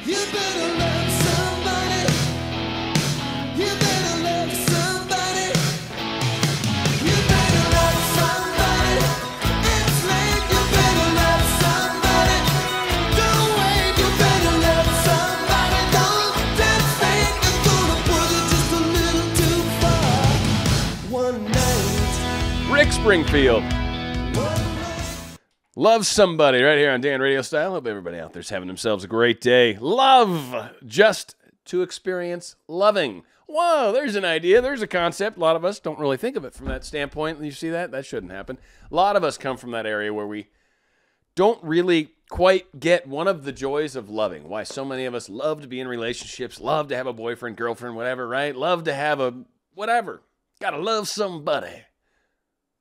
You better love somebody. You better love somebody. You better love somebody. It's late. You better love somebody. Don't wait. You better love somebody. Don't dance fake. It's gonna push it just a little too far. One night. Rick Springfield. Love Somebody right here on Dan Radio Style. Hope everybody out there's having themselves a great day. Love, just to experience loving. Whoa, there's an idea. There's a concept. A lot of us don't really think of it from that standpoint. You see that? That shouldn't happen. A lot of us come from that area where we don't really quite get one of the joys of loving. Why so many of us love to be in relationships, love to have a boyfriend, girlfriend, whatever, right? Love to have a whatever. Gotta love somebody.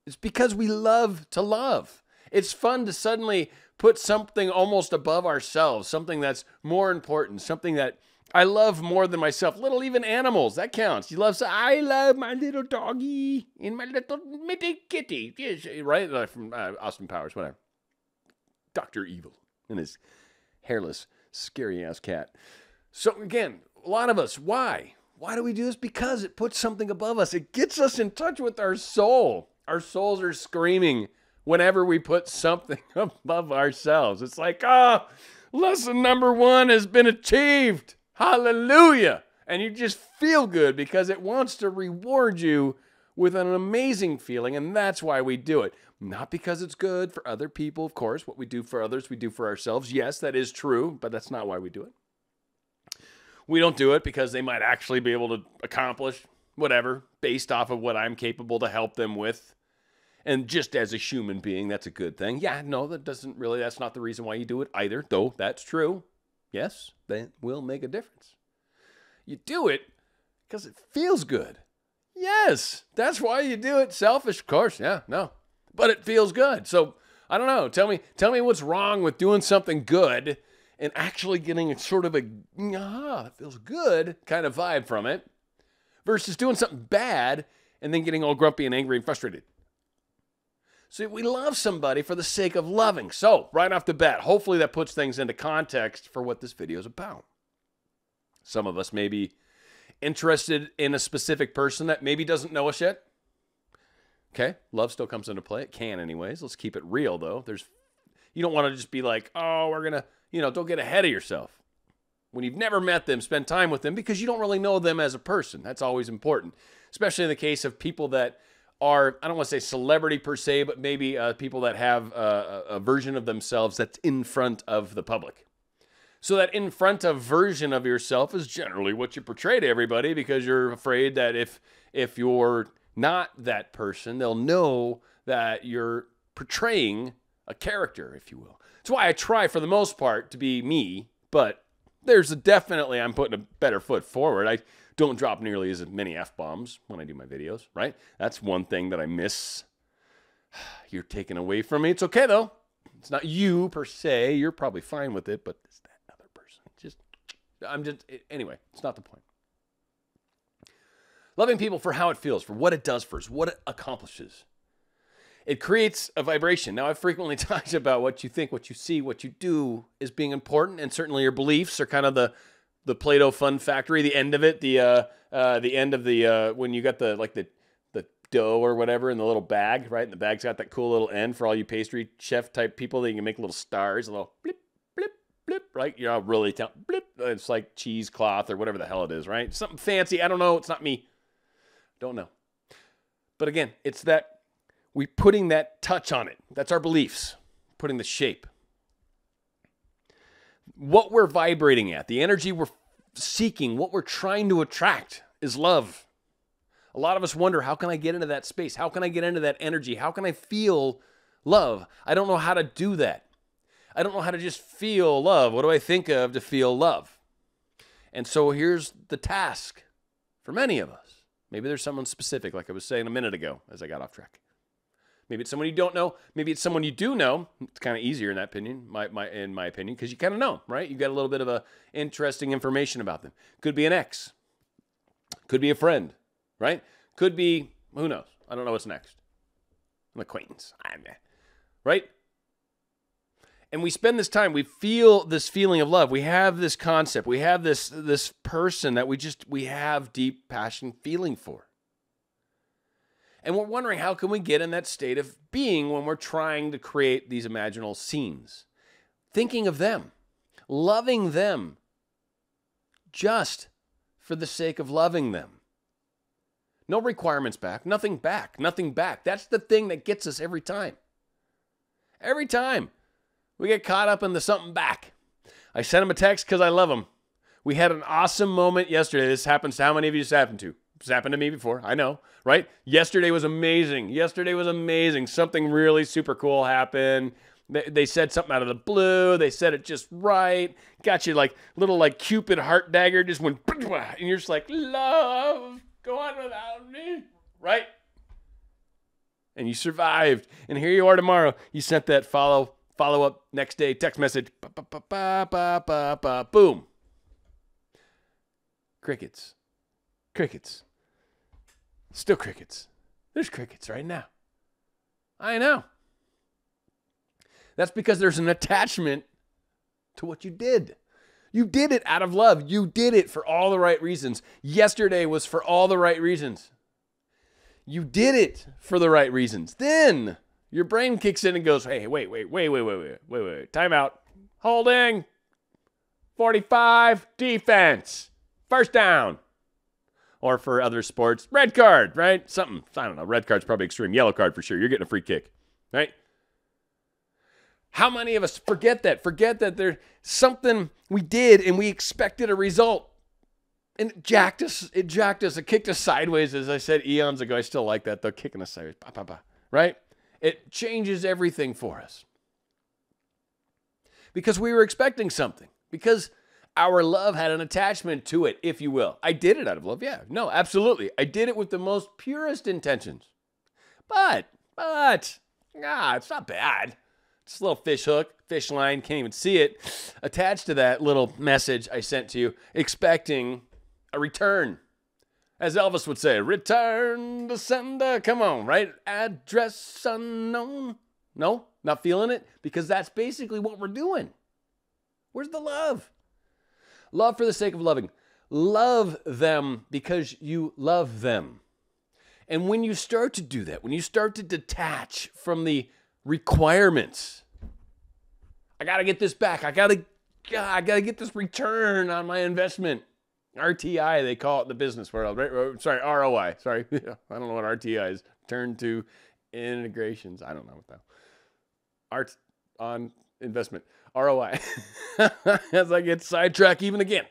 It's because we love to love. It's fun to suddenly put something almost above ourselves, something that's more important, something that I love more than myself. Little even animals, that counts. You love, I love my little doggy and my little mitty kitty. Yes, right? From Austin Powers, whatever. Dr. Evil and his hairless, scary-ass cat. So again, a lot of us, why? Why do we do this? Because it puts something above us. It gets us in touch with our soul. Our souls are screaming whenever we put something above ourselves. It's like, lesson number 1 has been achieved. Hallelujah. And you just feel good because it wants to reward you with an amazing feeling, and that's why we do it. Not because it's good for other people, of course. What we do for others, we do for ourselves. Yes, that is true, but that's not why we do it. We don't do it because they might actually be able to accomplish whatever based off of what I'm capable to help them with. And just as a human being, that's a good thing. Yeah, no, that's not the reason why you do it either, though that's true. Yes, that will make a difference. You do it because it feels good. Yes, that's why you do it. Selfish, of course, yeah, no. But it feels good. So, I don't know, tell me what's wrong with doing something good and actually getting a sort of a, it feels good kind of vibe from it versus doing something bad and then getting all grumpy and angry and frustrated. So we love somebody for the sake of loving. So right off the bat, hopefully that puts things into context for what this video is about. Some of us may be interested in a specific person that maybe doesn't know us yet. Okay, love still comes into play. It can anyways. Let's keep it real though. You don't want to just be like, oh, we're going to, don't get ahead of yourself. When you've never met them, spend time with them because you don't really know them as a person. That's always important, especially in the case of people that are, I don't want to say celebrity per se, but maybe people that have a version of themselves that's in front of the public. So that in front of version of yourself is generally what you portray to everybody because you're afraid that if you're not that person, they'll know that you're portraying a character, if you will. That's why I try for the most part to be me, but there's definitely, I'm putting a better foot forward. I don't drop nearly as many F-bombs when I do my videos, right? That's one thing that I miss. You're taken away from me. It's okay, though. It's not you, per se. You're probably fine with it, but it's that other person. Anyway, it's not the point. Loving people for how it feels, for what it does for us, what it accomplishes. It creates a vibration. Now, I've frequently talked about what you think, what you see, what you do is being important, and certainly your beliefs are kind of the Play-Doh Fun Factory, the end of it, the end of the when you got the dough or whatever in the little bag, right? And the bag's got that cool little end for all you pastry chef type people that you can make little stars, a little blip, blip, blip, right? You know, really blip. It's like cheesecloth or whatever the hell it is, right? Something fancy. I don't know. It's not me. Don't know. But again, it's that we putting that touch on it. That's our beliefs, putting the shape. What we're vibrating at, the energy we're seeking, what we're trying to attract is love. A lot of us wonder, how can I get into that space? How can I get into that energy? How can I feel love? I don't know how to do that. I don't know how to just feel love. What do I think of to feel love? And so here's the task for many of us. Maybe there's someone specific, like I was saying a minute ago as I got off track. Maybe it's someone you don't know. Maybe it's someone you do know. It's kind of easier in that opinion, in my opinion, because you kind of know, right? You got a little bit of interesting information about them. Could be an ex. Could be a friend, right? Could be, who knows? I don't know what's next. An acquaintance, right? And we spend this time, we feel this feeling of love. We have this concept. We have this person that we have deep passion feeling for. And we're wondering, how can we get in that state of being when we're trying to create these imaginal scenes? Thinking of them, loving them, just for the sake of loving them. No requirements back, nothing back, nothing back. That's the thing that gets us every time. Every time. We get caught up in the something back. I sent him a text because I love him. We had an awesome moment yesterday. This happens to how many of you this happened to? It's happened to me before. I know, right? Yesterday was amazing. Yesterday was amazing. Something really super cool happened. They said something out of the blue. They said it just right. Got you like little like Cupid heart dagger just went, and you're just like, love, go on without me, right? And you survived. And here you are tomorrow. You sent that follow up next day text message. Boom. Crickets. Crickets. Still crickets. There's crickets right now. I know. That's because there's an attachment to what you did. You did it out of love. You did it for all the right reasons. Yesterday was for all the right reasons. You did it for the right reasons. Then your brain kicks in and goes, hey, wait. Time out. Holding. 45. Defense. First down. Or for other sports, red card, right? Something, I don't know. Red card's probably extreme. Yellow card for sure. You're getting a free kick, right? How many of us forget that? Forget that there's something we did and we expected a result. And it jacked us. It kicked us sideways, as I said eons ago. I still like that, though, kicking us sideways, right? It changes everything for us. Because we were expecting something. Because our love had an attachment to it, if you will. I did it out of love, yeah. No, absolutely. I did it with the most purest intentions. But, it's not bad. It's a little fish hook, fish line, can't even see it, attached to that little message I sent to you, expecting a return. As Elvis would say, return to sender. Come on, right? Address unknown. No, not feeling it? Because that's basically what we're doing. Where's the love? Love for the sake of loving. Love them because you love them. And when you start to do that, when you start to detach from the requirements, I got to get this back. I got to get this return on my investment. RTI, they call it in the business world, right? Sorry, ROI. Sorry. I don't know what RTI is. Turn to integrations. I don't know what that. Art on investment. ROI. As I get sidetracked even again.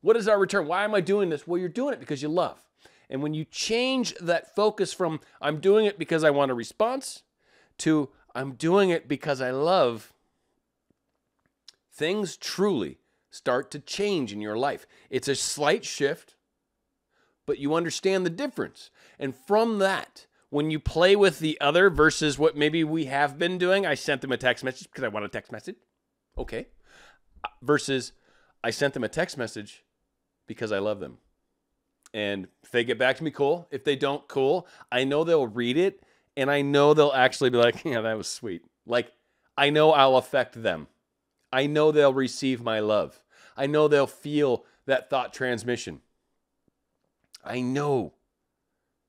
What is our return? Why am I doing this? Well, you're doing it because you love. And when you change that focus from I'm doing it because I want a response to I'm doing it because I love, things truly start to change in your life. It's a slight shift, but you understand the difference. And from that, when you play with the other versus what maybe we have been doing, I sent them a text message because I want a text message. Okay. Versus I sent them a text message because I love them. And if they get back to me, cool. If they don't, cool. I know they'll read it and I know they'll actually be like, yeah, that was sweet. Like, I know I'll affect them. I know they'll receive my love. I know they'll feel that thought transmission. I know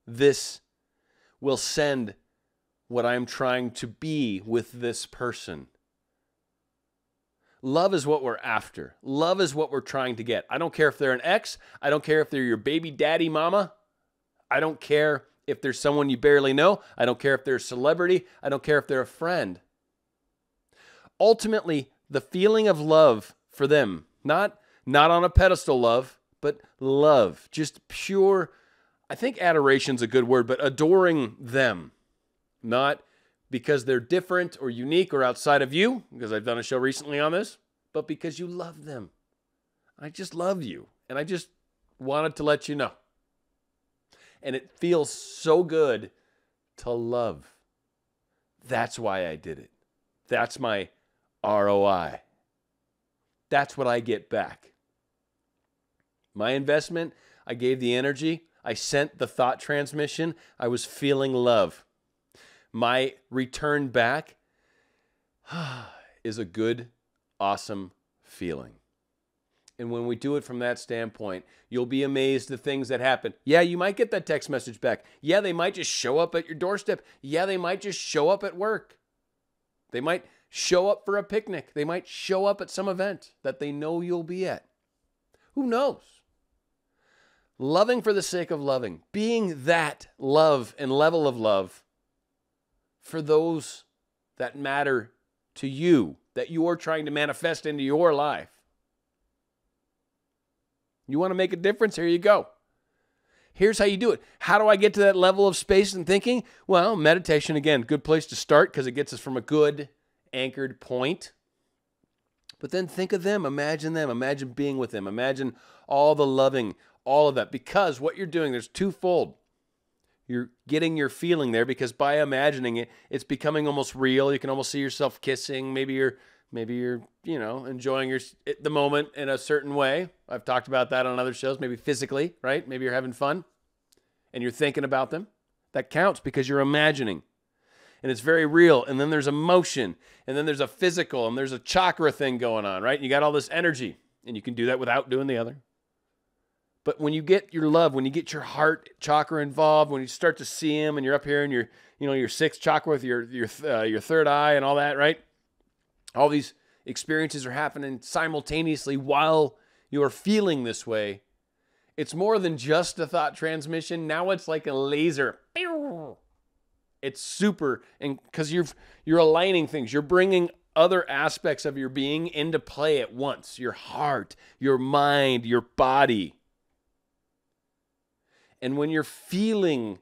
this will send what I'm trying to be with this person. Love is what we're after. Love is what we're trying to get. I don't care if they're an ex. I don't care if they're your baby daddy mama. I don't care if there's someone you barely know. I don't care if they're a celebrity. I don't care if they're a friend. Ultimately, the feeling of love for them, not on a pedestal love, but love, just pure, I think adoration's a good word, but adoring them, not because they're different or unique or outside of you, because I've done a show recently on this, but because you love them. I just love you, and I just wanted to let you know. And it feels so good to love. That's why I did it. That's my ROI. That's what I get back. My investment, I gave the energy. I sent the thought transmission. I was feeling love. My return back, is a good, awesome feeling. And when we do it from that standpoint, you'll be amazed at things that happen. Yeah, you might get that text message back. Yeah, they might just show up at your doorstep. Yeah, they might just show up at work. They might show up for a picnic. They might show up at some event that they know you'll be at. Who knows? Loving for the sake of loving. Being that love and level of love for those that matter to you, that you're trying to manifest into your life. You want to make a difference? Here you go. Here's how you do it. How do I get to that level of space and thinking? Well, meditation, again, good place to start because it gets us from a good anchored point. But then think of them, imagine being with them, imagine all the loving, all of that. Because what you're doing, there's twofold. You're getting your feeling there because by imagining it, it's becoming almost real. You can almost see yourself kissing. Maybe you're enjoying the moment in a certain way. I've talked about that on other shows, maybe physically, right? Maybe you're having fun and you're thinking about them. That counts because you're imagining. And it's very real. And then there's emotion. And then there's a physical. And there's a chakra thing going on, right? And you got all this energy. And you can do that without doing the other. But when you get your love, when you get your heart chakra involved, when you start to see him and you're up here in your sixth chakra with your third eye and all that, right? All these experiences are happening simultaneously while you're feeling this way. It's more than just a thought transmission. Now it's like a laser. It's super, and because you're aligning things, you're bringing other aspects of your being into play at once. Your heart, your mind, your body. And when you're feeling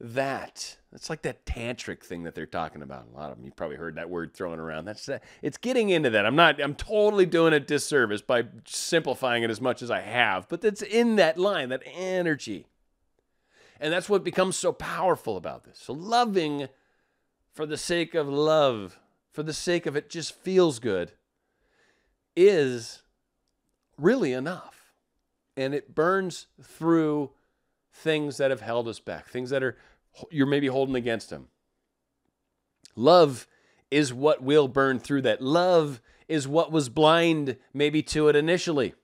that, it's like that tantric thing that they're talking about. A lot of them, you probably heard that word thrown around. It's getting into that. I'm totally doing a disservice by simplifying it as much as I have, but it's in that line, that energy. And that's what becomes so powerful about this. So loving for the sake of love, for the sake of it just feels good, is really enough. And it burns through things that have held us back, things that you're maybe holding against them. Love is what will burn through that. Love is what was blind maybe to it initially.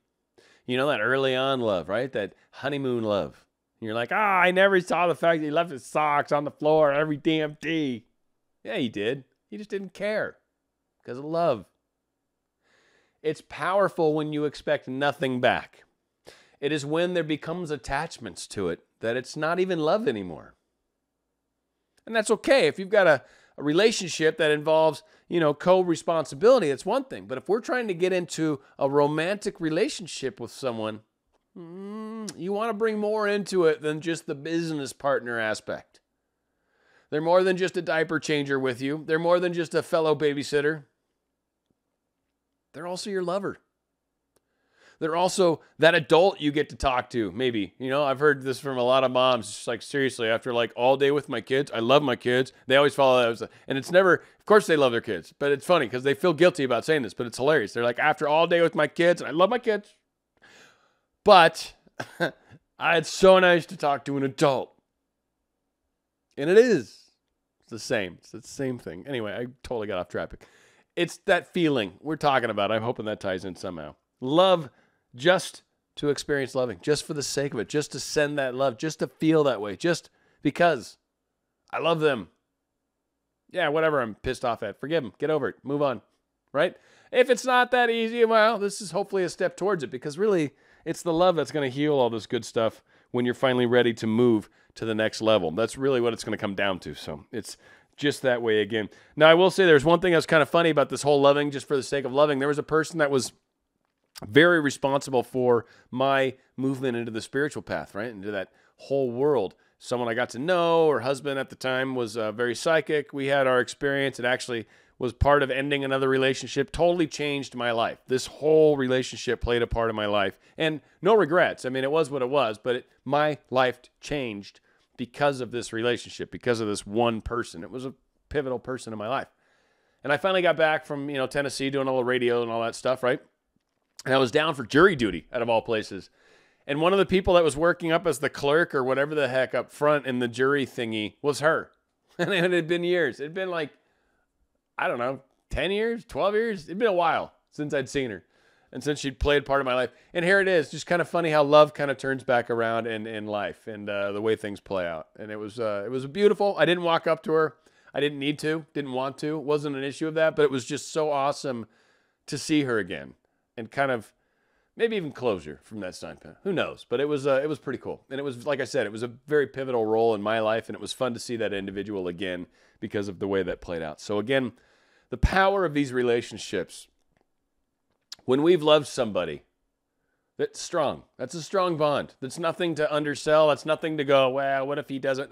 You know, that early on love, right? That honeymoon love. You're like, I never saw the fact that he left his socks on the floor every damn day. Yeah, he did. He just didn't care because of love. It's powerful when you expect nothing back. It is when there becomes attachments to it that it's not even love anymore. And that's okay. If you've got a relationship that involves, co-responsibility, it's one thing. But if we're trying to get into a romantic relationship with someone, you want to bring more into it than just the business partner aspect. They're more than just a diaper changer with you. They're more than just a fellow babysitter. They're also your lover. They're also that adult you get to talk to, maybe. I've heard this from a lot of moms. It's like, seriously, after like all day with my kids, I love my kids. They always follow that. And it's never, of course they love their kids. But it's funny because they feel guilty about saying this, but it's hilarious. They're like, after all day with my kids, I love my kids. But it's so nice to talk to an adult. And it is. It's the same. It's the same thing. Anyway, I totally got off topic. It's that feeling we're talking about. I'm hoping that ties in somehow. Love just to experience loving, just for the sake of it, just to send that love, just to feel that way, just because I love them. Yeah, whatever I'm pissed off at. Forgive them. Get over it. Move on. Right? If it's not that easy, well, this is hopefully a step towards it because really it's the love that's going to heal all this good stuff when you're finally ready to move to the next level. That's really what it's going to come down to. So it's just that way again. Now, I will say there's one thing that's kind of funny about this whole loving just for the sake of loving. There was a person that was very responsible for my movement into the spiritual path, right? Into that whole world. Someone I got to know, her husband at the time was very psychic. We had our experience. It actually was part of ending another relationship. Totally changed my life. This whole relationship played a part of my life. And no regrets. I mean, it was what it was, but my life changed because of this relationship, because of this one person. It was a pivotal person in my life. And I finally got back from, Tennessee doing all the radio and all that stuff, right? And I was down for jury duty, out of all places. And one of the people that was working up as the clerk or whatever the heck up front in the jury thingy was her. And it had been years. It had been like, I don't know, 10 years, 12 years. It'd been a while since I'd seen her. And since she'd played part of my life. And here it is, just kind of funny how love kind of turns back around in life and the way things play out. And it was beautiful. I didn't walk up to her. I didn't need to, didn't want to. It wasn't an issue of that, but it was just so awesome to see her again and kind of maybe even closure from that standpoint. Who knows? But it was pretty cool. And it was, like I said, it was a very pivotal role in my life, and it was fun to see that individual again because of the way that played out. So again, the power of these relationships. When we've loved somebody, that's strong. That's a strong bond. That's nothing to undersell. That's nothing to go, well, what if he doesn't?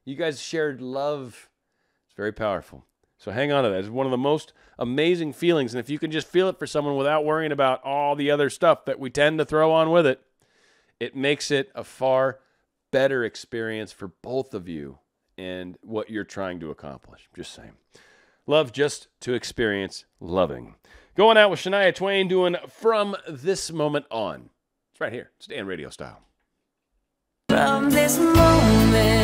You guys shared love. It's very powerful. So hang on to that. It's one of the most amazing feelings. And if you can just feel it for someone without worrying about all the other stuff that we tend to throw on with it, it makes it a far better experience for both of you and what you're trying to accomplish. Just saying. Love just to experience loving. Going out with Shania Twain doing From This Moment On. It's right here. It's Dan Radio Style. From this moment